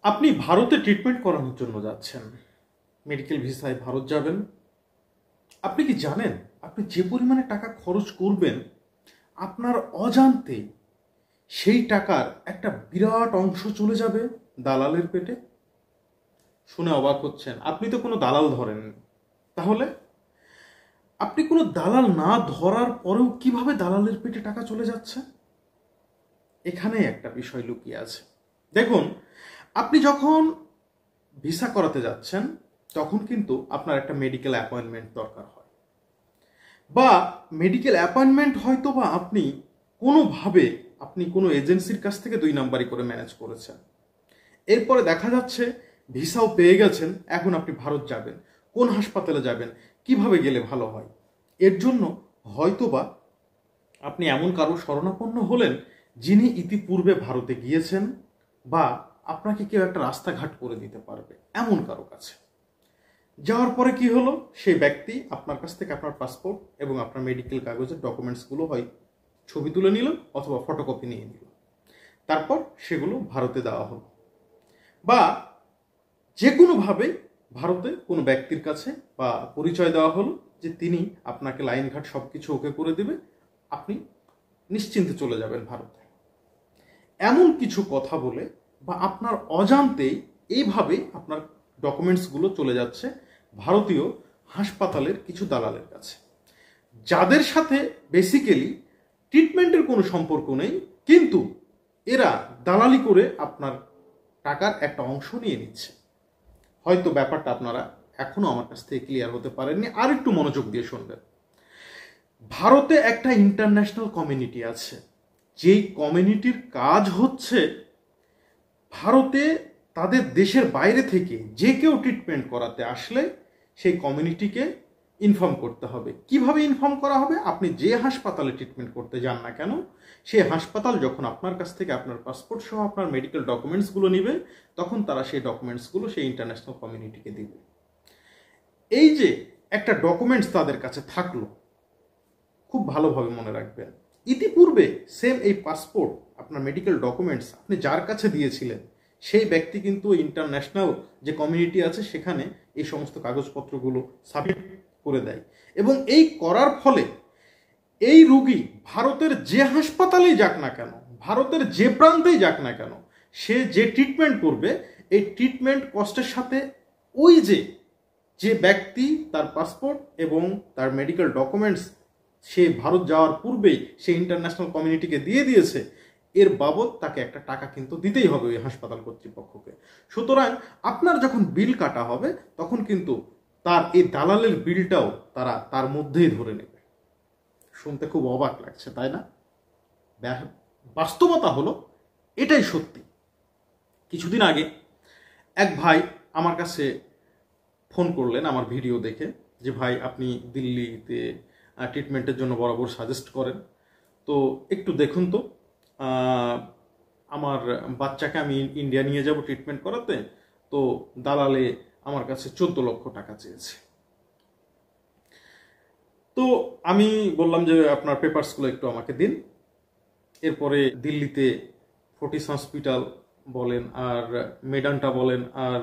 আপনি ভারতে ট্রিটমেন্ট করানোর জন্য যাচ্ছেন, মেডিকেল ভিসায় ভারত যাবেন। আপনি কি জানেন আপনি যে পরিমাণে টাকা খরচ করবেন, আপনার অজান্তে সেই টাকার একটা বিরাট অংশ চলে যাবে দালালের পেটে? শুনে অবাক হচ্ছেন, আপনি তো কোনো দালাল ধরেননি। তাহলে আপনি কোনো দালাল না ধরার পরেও কিভাবে দালালের পেটে টাকা চলে যাচ্ছে? এখানে একটা বিষয় লুকিয়ে আছে। দেখুন, আপনি যখন ভিসা করাতে যাচ্ছেন তখন কিন্তু আপনার একটা মেডিকেল অ্যাপয়েন্টমেন্ট দরকার হয়, বা মেডিকেল অ্যাপয়েন্টমেন্ট হয়তো বা আপনি কোনোভাবে কোনো এজেন্সির কাছ থেকে 2 নাম্বারি করে ম্যানেজ করেছেন। এরপরে দেখা যাচ্ছে ভিসাও পেয়ে গেছেন, এখন আপনি ভারত যাবেন। কোন হাসপাতালে যাবেন, কিভাবে গেলে ভালো হয়, এর জন্য হয়তোবা আপনি এমন কারো শরণাপন্ন হলেন যিনি ইতিপূর্বে ভারতে গিয়েছেন, বা আপনাকে কেউ একটা রাস্তাঘাট করে দিতে পারবে এমন কারো কাছে যাওয়ার পরে কি হলো, সেই ব্যক্তি আপনার কাছ থেকে আপনার পাসপোর্ট এবং আপনার মেডিকেল কাগজের ডকুমেন্টসগুলো হয় ছবি তুলে নিল অথবা ফটোকপি নিয়ে নিল, তারপর সেগুলো ভারতে দেওয়া হলো। বা যে কোনোভাবে ভারতে কোনো ব্যক্তির কাছে বা পরিচয় দেওয়া হলো যে তিনি আপনাকে লাইনঘাট সব কিছু ওকে করে দেবে, আপনি নিশ্চিন্তে চলে যাবেন ভারতে। এমন কিছু কথা বলে বা আপনার অজান্তেই এইভাবে আপনার ডকুমেন্টসগুলো চলে যাচ্ছে ভারতীয় হাসপাতালের কিছু দালালের কাছে, যাদের সাথে বেসিক্যালি ট্রিটমেন্টের কোনো সম্পর্ক নেই, কিন্তু এরা দালালি করে আপনার টাকার একটা অংশ নিয়ে নিচ্ছে। হয়তো ব্যাপারটা আপনারা এখনো আমার কাছ থেকে ক্লিয়ার হতে পারেননি, আর একটু মনোযোগ দিয়ে শুনবেন। ভারতে একটা ইন্টারন্যাশনাল কমিউনিটি আছে, যেই কমিউনিটির কাজ হচ্ছে ভারতে তাদের দেশের বাইরে থেকে যে কেউ ট্রিটমেন্ট করাতে আসলে সেই কমিউনিটিকে ইনফর্ম করতে হবে। কিভাবে ইনফর্ম করা হবে? আপনি যে হাসপাতালে ট্রিটমেন্ট করতে যান না কেন, সেই হাসপাতাল যখন আপনার কাছ থেকে আপনার পাসপোর্ট সহ আপনার মেডিকেল ডকুমেন্টসগুলো নিবে, তখন তারা সেই ডকুমেন্টসগুলো সেই ইন্টারন্যাশনাল কমিউনিটিকে দিবে। এই যে একটা ডকুমেন্টস তাদের কাছে থাকলো, খুব ভালোভাবে মনে রাখবেন, ইতিপূর্বে সেম এই পাসপোর্ট আপনার মেডিকেল ডকুমেন্টস আপনি যার কাছে দিয়েছিলেন, সেই ব্যক্তি কিন্তু ইন্টারন্যাশনাল যে কমিউনিটি আছে সেখানে এই সমস্ত কাগজপত্রগুলো সাবমিট করে দেয়। এবং এই করার ফলে এই রোগী ভারতের যে হাসপাতালেই যাক না কেন, ভারতের যে প্রান্তেই যাক না কেন, সে যে ট্রিটমেন্ট করবে, এই ট্রিটমেন্ট কস্টের সাথে ওই যে ব্যক্তি তার পাসপোর্ট এবং তার মেডিকেল ডকুমেন্টস সে ভারত যাওয়ার পূর্বেই সে ইন্টারন্যাশনাল কমিউনিটিকে দিয়ে দিয়েছে, এর বাবদ তাকে একটা টাকা কিন্তু দিতেই হবে ওই হাসপাতাল কর্তৃপক্ষকে। সুতরাং আপনার যখন বিল কাটা হবে তখন কিন্তু তার এই দালালের বিলটাও তারা তার মধ্যেই ধরে নেবে। শুনতে খুব অবাক লাগছে, তাই না? বাস্তবতা হলো এটাই সত্যি। কিছুদিন আগে এক ভাই আমার কাছে ফোন করলেন আমার ভিডিও দেখে, যে ভাই আপনি দিল্লিতে ট্রিটমেন্টের জন্য বরাবর সাজেস্ট করেন, তো একটু দেখুন তো, আমার বাচ্চাকে আমি ইন্ডিয়া নিয়ে যাব ট্রিটমেন্ট করাতে, তো দালালে আমার কাছে 14 লক্ষ টাকা চেয়েছে। তো আমি বললাম যে আপনার পেপারসগুলো একটু আমাকে দিন। এরপরে দিল্লিতে ফোর্টিস হসপিটাল বলেন, আর মেডান্টা বলেন, আর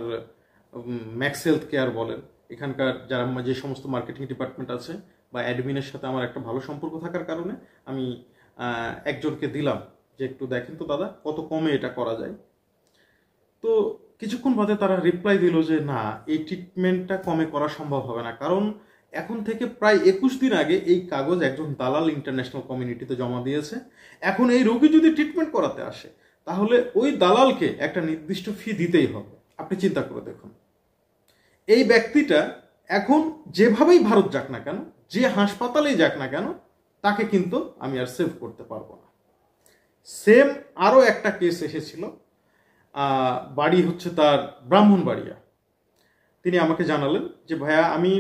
ম্যাক্স হেলথ কেয়ার বলেন, এখানকার যারা যে সমস্ত মার্কেটিং ডিপার্টমেন্ট আছে বা অ্যাডমিনের সাথে আমার একটা ভালো সম্পর্ক থাকার কারণে আমি একজনকে দিলাম যে একটু দেখেন তো দাদা কত কমে এটা করা যায়। তো কিছুক্ষণ বাদে তারা রিপ্লাই দিল যে না, এই ট্রিটমেন্টটা কমে করা সম্ভব হবে না, কারণ এখন থেকে প্রায় 21 দিন আগে এই কাগজ একজন দালাল ইন্টারন্যাশনাল কমিউনিটিতে জমা দিয়েছে। এখন এই রোগী যদি ট্রিটমেন্ট করাতে আসে তাহলে ওই দালালকে একটা নির্দিষ্ট ফি দিতেই হবে। আপনি চিন্তা করে দেখুন, এই ব্যক্তিটা এখন যেভাবেই ভারত যাক না কেন, যে হাসপাতালেই যাক না কেন, তাকে কিন্তু আমি আর সেভ করতে পারবো না। সেম আরও একটা কেস এসেছিল, বাড়ি হচ্ছে তার ব্রাহ্মণবাড়িয়া। তিনি আমাকে জানালেন যে ভাইয়া আমি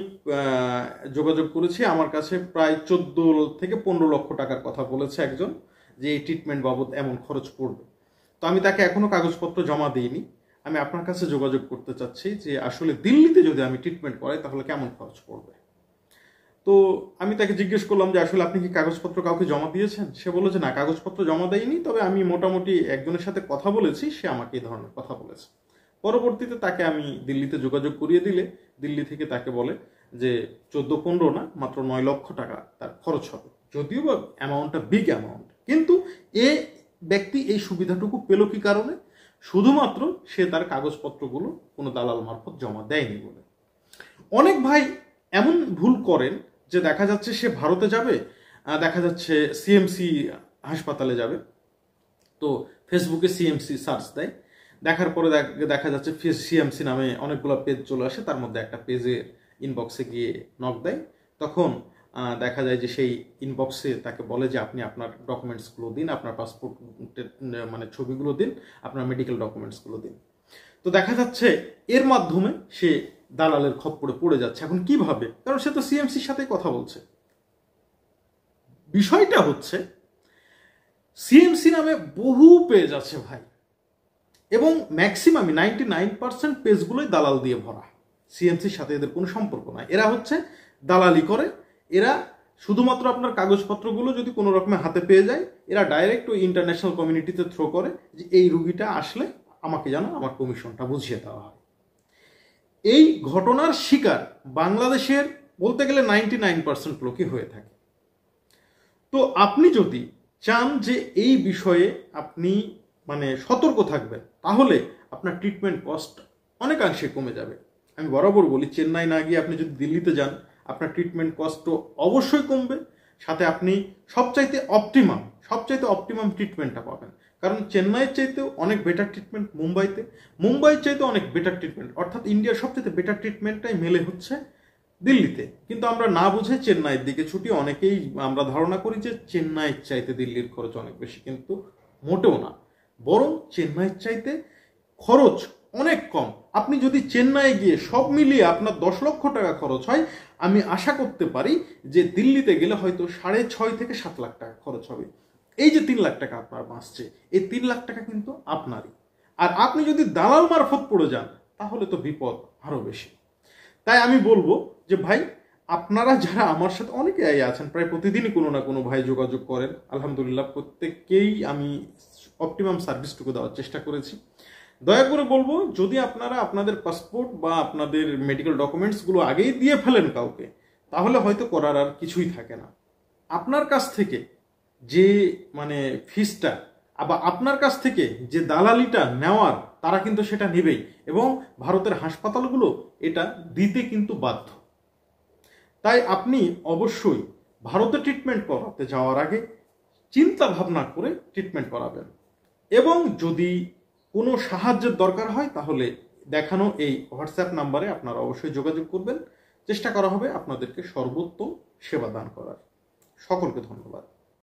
যোগাযোগ করেছি, আমার কাছে প্রায় 14 থেকে 15 লক্ষ টাকার কথা বলেছে একজন, যে এই ট্রিটমেন্ট বাবদ এমন খরচ পড়বে। তো আমি তাকে এখনো কাগজপত্র জমা দিইনি, আমি আপনার কাছে যোগাযোগ করতে চাচ্ছি যে আসলে দিল্লিতে যদি আমি ট্রিটমেন্ট করাই তাহলে কেমন খরচ পড়বে। তো আমি তাকে জিজ্ঞেস করলাম যে আসলে আপনি কি কাগজপত্র কাউকে জমা দিয়েছেন? সে বলল যে না, কাগজপত্র জমা দেয়নি, তবে আমি মোটামুটি একজনের সাথে কথা বলেছি, সে আমাকে এই ধরনের কথা বলেছে। পরবর্তীতে তাকে আমি দিল্লিতে যোগাযোগ করিয়ে দিলে দিল্লি থেকে তাকে বলে যে 14-15 না, মাত্র 9 লক্ষ টাকা তার খরচ হবে। যদিও বা অ্যামাউন্টটা বিগ অ্যামাউন্ট, কিন্তু এ ব্যক্তি এই সুবিধাটুকু পেল কি কারণে? শুধুমাত্র সে তার কাগজপত্রগুলো কোনো দালাল মারফত জমা দেয়নি বলে। অনেক ভাই এমন ভুল করেন যে দেখা যাচ্ছে সে ভারতে যাবে, দেখা যাচ্ছে সিএমসি হাসপাতালে যাবে, তো ফেসবুকে সিএমসি সার্চ দেয়, দেখার পরে দেখা যাচ্ছে সিএমসি নামে অনেকগুলো পেজ চলে আসে, তার মধ্যে একটা পেজের ইনবক্সে গিয়ে নক দেয়। তখন দেখা যায় যে সেই ইনবক্সে তাকে বলে যে আপনি আপনার ডকুমেন্টসগুলো দিন, আপনার পাসপোর্টের মানে ছবিগুলো দিন, আপনার মেডিকেল ডকুমেন্টসগুলো দিন। তো দেখা যাচ্ছে এর মাধ্যমে সে দালালের খপ্পরে পড়ে যাচ্ছে। এখন কিভাবে? কারণ সে তো সিএমসির সাথে কথা বলছে। বিষয়টা হচ্ছে সিএমসি নামে বহু পেজ আছে ভাই, এবং ম্যাক্সিমামই 99% পেজগুলোই দালাল দিয়ে ভরা। সিএমসির সাথে এদের কোনো সম্পর্ক নাই, এরা হচ্ছে দালালি করে। এরা শুধুমাত্র আপনার কাগজপত্রগুলো যদি কোনো রকমের হাতে পেয়ে যায়, এরা ডাইরেক্ট ওই ইন্টারন্যাশনাল কমিউনিটিতে থ্রো করে যে এই রুগীটা আসলে আমাকে যেন আমার কমিশনটা বুঝিয়ে দেওয়া হয়। এই ঘটনার শিকার বাংলাদেশের বলতে গেলে 99% লোকই হয়ে থাকে। তো আপনি যদি চান যে এই বিষয়ে আপনি মানে সতর্ক থাকবেন, তাহলে আপনার ট্রিটমেন্ট কস্ট অনেকাংশে কমে যাবে। আমি বরাবর বলি, চেন্নাই না গিয়ে আপনি যদি দিল্লিতে যান, আপনার ট্রিটমেন্ট কস্টও অবশ্যই কমবে, সাথে আপনি সবচাইতে অপটিমাম ট্রিটমেন্টটা পাবেন। কারণ চেন্নাইয়ের চাইতেও অনেক বেটার ট্রিটমেন্ট মুম্বাইয়ের চাইতেও অনেক বেটার ট্রিটমেন্ট, অর্থাৎ ইন্ডিয়ার সবচেয়ে বেটার ট্রিটমেন্টটাই মেলে হচ্ছে দিল্লিতে। কিন্তু আমরা না বুঝে চেন্নাইয়ের দিকে ছুটি। অনেকেই আমরা ধারণা করি যে চেন্নাইয়ের চাইতে দিল্লির খরচ অনেক বেশি, কিন্তু মোটেও না, বরং চেন্নাইয়ের চাইতে খরচ অনেক কম। আপনি যদি চেন্নাই গিয়ে সব মিলিয়ে আপনার 10 লক্ষ টাকা খরচ হয়, আমি আশা করতে পারি যে দিল্লিতে গেলে হয়তো 6.5 থেকে 7 লাখ টাকা খরচ হবে। এই যে 3 লাখ টাকা আপনার বাঁচছে, এই 3 লাখ টাকা কিন্তু আপনারই। আর আপনি যদি দালাল মারফত পড়ে যান, তাহলে তো বিপদ আরো বেশি। তাই আমি বলবো যে ভাই, আপনারা যারা আমার সাথে অনেকেই আছেন, প্রায় প্রতিদিনই কোনো না কোনো ভাই যোগাযোগ করেন, আলহামদুলিল্লাহ প্রত্যেককেই আমি অপটিমাম সার্ভিসটুকু দেওয়ার চেষ্টা করেছি। দয়া করে বলবো, যদি আপনারা আপনাদের পাসপোর্ট বা আপনাদের মেডিকেল ডকুমেন্টসগুলো আগেই দিয়ে ফেলেন কাউকে, তাহলে হয়তো করার আর কিছুই থাকে না। আপনার কাছ থেকে যে মানে ফিসটা, আবার আপনার কাছ থেকে যে দালালিটা নেওয়ার, তারা কিন্তু সেটা নেবেই, এবং ভারতের হাসপাতালগুলো এটা দিতে কিন্তু বাধ্য। তাই আপনি অবশ্যই ভারতে ট্রিটমেন্ট করাতে যাওয়ার আগে চিন্তা ভাবনা করে ট্রিটমেন্ট করাবেন। এবং যদি কোনো সাহায্যের দরকার হয়, তাহলে দেখানো এই হোয়াটসঅ্যাপ নাম্বারে আপনারা অবশ্যই যোগাযোগ করবেন। চেষ্টা করা হবে আপনাদেরকে সর্বোত্তম সেবা দান করার। সকলকে ধন্যবাদ।